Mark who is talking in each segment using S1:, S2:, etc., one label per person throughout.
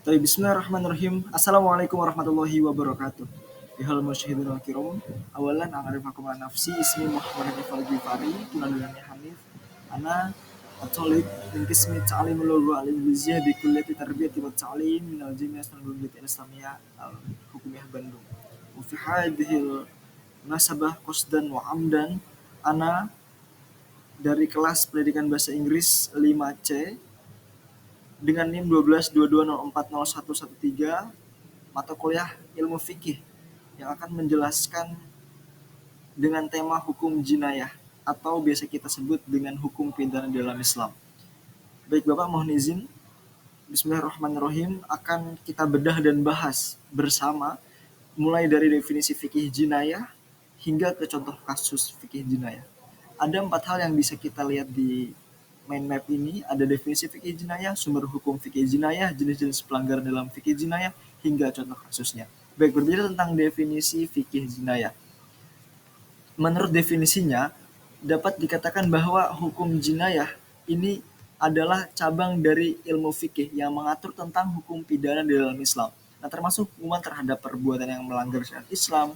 S1: Bismillahirrahmanirrahim. Assalamualaikum warahmatullahi wabarakatuh. Bihal musyahidin wal kiram. Awalan a'rifakum an nafsi ismi Muhammad Ifal Ghifari, tunadulani Hanif. Ana atolib min qismi ta'limul lugha al-ingliziyah bi kulliyati tarbiyati wa ta'lim min al-jami'ah al islamiyah al-hukumiyah Bandung. Wa fi hadhihi nasabah qasdan wa amdan ana dari kelas pendidikan bahasa Inggris 5C dengan NIM 1222040113 mata kuliah ilmu fikih yang akan menjelaskan dengan tema hukum jinayah atau biasa kita sebut dengan hukum pidana dalam Islam. Baik Bapak, mohon izin Bismillahirrahmanirrahim akan kita bedah dan bahas bersama mulai dari definisi fikih jinayah hingga ke contoh kasus fikih jinayah. Ada 4 hal yang bisa kita lihat di mind map ini. Ada definisi fikih jinayah, sumber hukum fikih jinayah, jenis-jenis pelanggaran dalam fikih jinayah, hingga contoh kasusnya. Baik, berbicara tentang definisi fikih jinayah. Menurut definisinya, dapat dikatakan bahwa hukum jinayah ini adalah cabang dari ilmu fikih yang mengatur tentang hukum pidana di dalam Islam. Nah, termasuk hukuman terhadap perbuatan yang melanggar syariat Islam.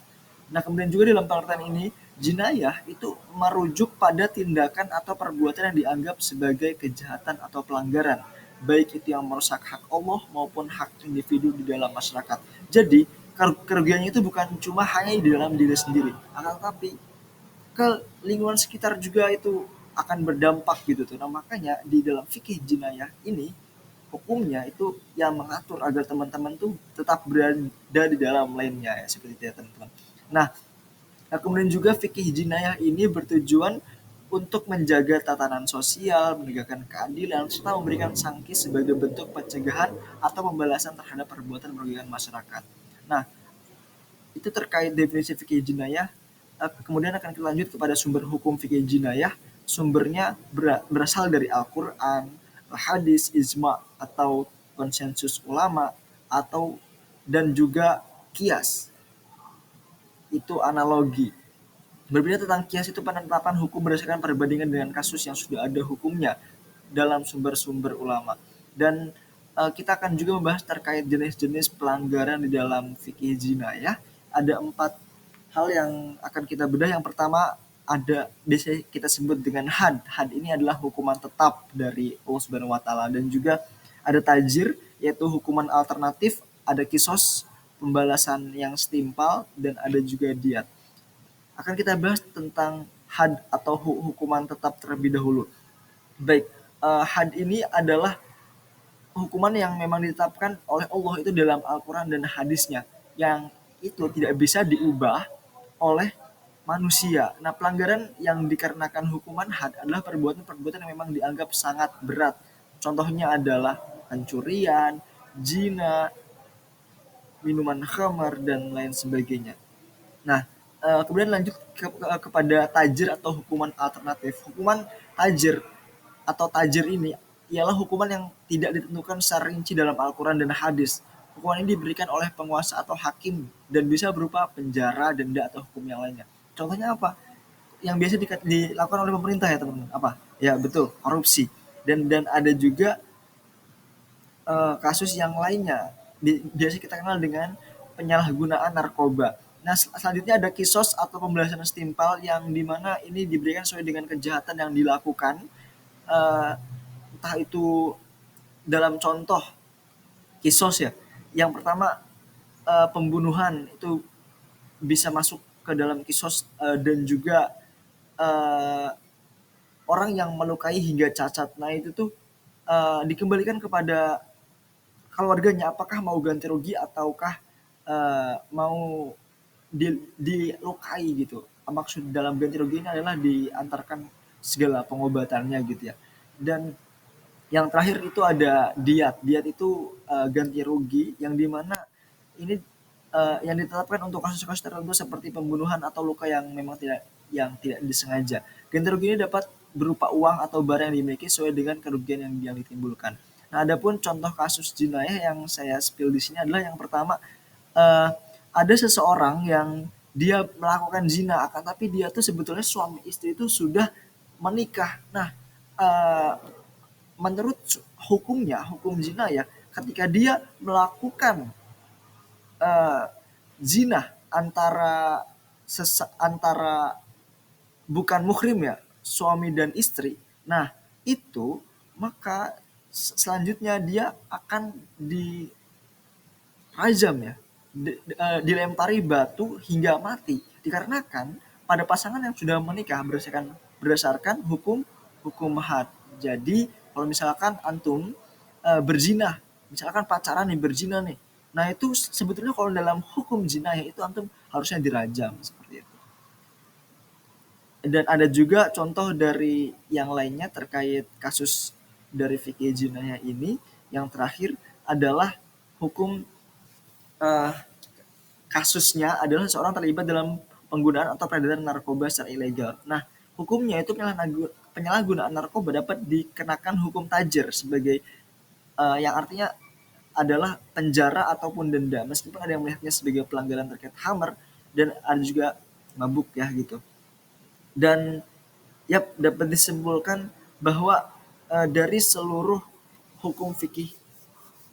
S1: Nah, kemudian juga dalam pengertian ini, jinayah itu merujuk pada tindakan atau perbuatan yang dianggap sebagai kejahatan atau pelanggaran, baik itu yang merusak hak Allah maupun hak individu di dalam masyarakat. Jadi, kerugiannya itu bukan cuma hanya di dalam diri sendiri, akan tetapi ke lingkungan sekitar juga itu akan berdampak gitu tuh. Nah, makanya di dalam fikih jinayah ini hukumnya itu yang mengatur agar teman-teman tuh tetap berada di dalam lainnya ya, seperti itu ya teman-teman. Nah, kemudian juga fikih jinayah ini bertujuan untuk menjaga tatanan sosial, menegakkan keadilan, serta memberikan sanksi sebagai bentuk pencegahan atau pembalasan terhadap perbuatan merugikan masyarakat. Nah, itu terkait definisi fikih jinayah. Kemudian akan kita lanjut kepada sumber hukum fikih jinayah. Sumbernya berasal dari Al-Quran, hadis, ijma atau konsensus ulama, atau dan juga kias. Itu analogi. Berbicara tentang kias itu penetapan hukum berdasarkan perbandingan dengan kasus yang sudah ada hukumnya dalam sumber-sumber ulama. Dan kita akan juga membahas terkait jenis-jenis pelanggaran di dalam fikih jinayah. Ada 4 hal yang akan kita bedah. Yang pertama ada biasa kita sebut dengan had. Had ini adalah hukuman tetap dari Allah Subhanahu wa taala, dan juga ada tajir yaitu hukuman alternatif, ada kisos pembalasan yang setimpal, dan ada juga diat. Akan kita bahas tentang had atau hukuman tetap terlebih dahulu. Baik, had ini adalah hukuman yang memang ditetapkan oleh Allah itu dalam Al-Quran dan hadisnya, yang itu tidak bisa diubah oleh manusia. Nah, pelanggaran yang dikarenakan hukuman had adalah perbuatan-perbuatan yang memang dianggap sangat berat. Contohnya adalah pencurian, zina, minuman khamar, dan lain sebagainya. Nah, kemudian lanjut kepada tajir atau hukuman alternatif. Hukuman tajir atau tajir ini ialah hukuman yang tidak ditentukan secara rinci dalam Al-Quran dan hadis. Hukuman ini diberikan oleh penguasa atau hakim dan bisa berupa penjara, denda, atau hukum yang lainnya. Contohnya apa? Yang biasa dilakukan oleh pemerintah ya teman-teman. Apa? Ya betul, korupsi. Dan ada juga kasus yang lainnya. Biasa kita kenal dengan penyalahgunaan narkoba. Nah, selanjutnya ada kisos atau pembalasan setimpal, yang dimana ini diberikan sesuai dengan kejahatan yang dilakukan, entah itu dalam contoh kisos ya. Yang pertama, pembunuhan itu bisa masuk ke dalam kisos, dan juga uh, orang yang melukai hingga cacat. Nah, itu tuh dikembalikan kepada keluarganya, apakah mau ganti rugi ataukah mau dilukai gitu. Maksud dalam ganti rugi ini adalah diantarkan segala pengobatannya gitu ya. Dan yang terakhir itu ada diat. Diat itu ganti rugi yang dimana ini yang ditetapkan untuk kasus-kasus tertentu seperti pembunuhan atau luka yang tidak disengaja. Ganti rugi ini dapat berupa uang atau barang yang dimiliki sesuai dengan kerugian yang ditimbulkan. Nah, adapun contoh kasus jinayah yang saya spill di sini adalah yang pertama, eh, ada seseorang yang dia melakukan zina, akan tapi dia tuh sebetulnya suami istri itu sudah menikah. Nah, menurut hukum zina ya, ketika dia melakukan zina antara bukan muhrim ya, suami dan istri. Nah, itu maka selanjutnya dia akan dirajam ya, dilempari batu hingga mati. Dikarenakan pada pasangan yang sudah menikah berdasarkan hukum hukum had. Jadi kalau misalkan antum berzina, misalkan pacaran nih berzina nih. Nah, itu sebetulnya kalau dalam hukum zina ya itu antum harusnya dirajam seperti itu. Dan ada juga contoh dari yang lainnya terkait kasus dari fikih jinayah ini. Yang terakhir adalah hukum eh, kasusnya adalah seorang terlibat dalam penggunaan atau peredaran narkoba secara ilegal. Nah, hukumnya itu penyalahgunaan narkoba dapat dikenakan hukum tajir sebagai yang artinya adalah penjara ataupun denda. Meskipun ada yang melihatnya sebagai pelanggaran terkait hammer dan ada juga mabuk ya gitu. Dan dapat disimpulkan bahwa dari seluruh hukum fikih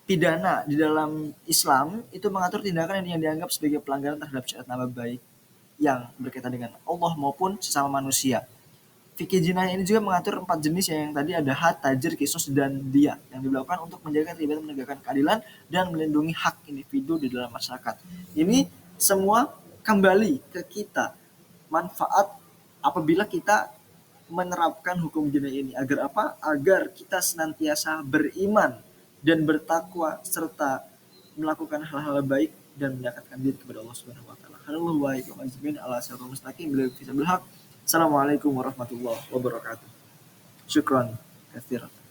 S1: pidana di dalam Islam itu mengatur tindakan yang dianggap sebagai pelanggaran terhadap syariat nama baik yang berkaitan dengan Allah maupun sesama manusia. Fikih jinayah ini juga mengatur 4 jenis yang tadi ada had, tajir, kisos, dan dia yang dilakukan untuk menjaga terlibat menegakkan keadilan dan melindungi hak individu di dalam masyarakat. Ini semua kembali ke kita, manfaat apabila kita menerapkan hukum jinayah ini agar apa? Agar kita senantiasa beriman dan bertakwa serta melakukan hal-hal baik dan mendekatkan diri kepada Allah Subhanahu wa taala. Assalamualaikum warahmatullahi wabarakatuh. Syukran katsiran.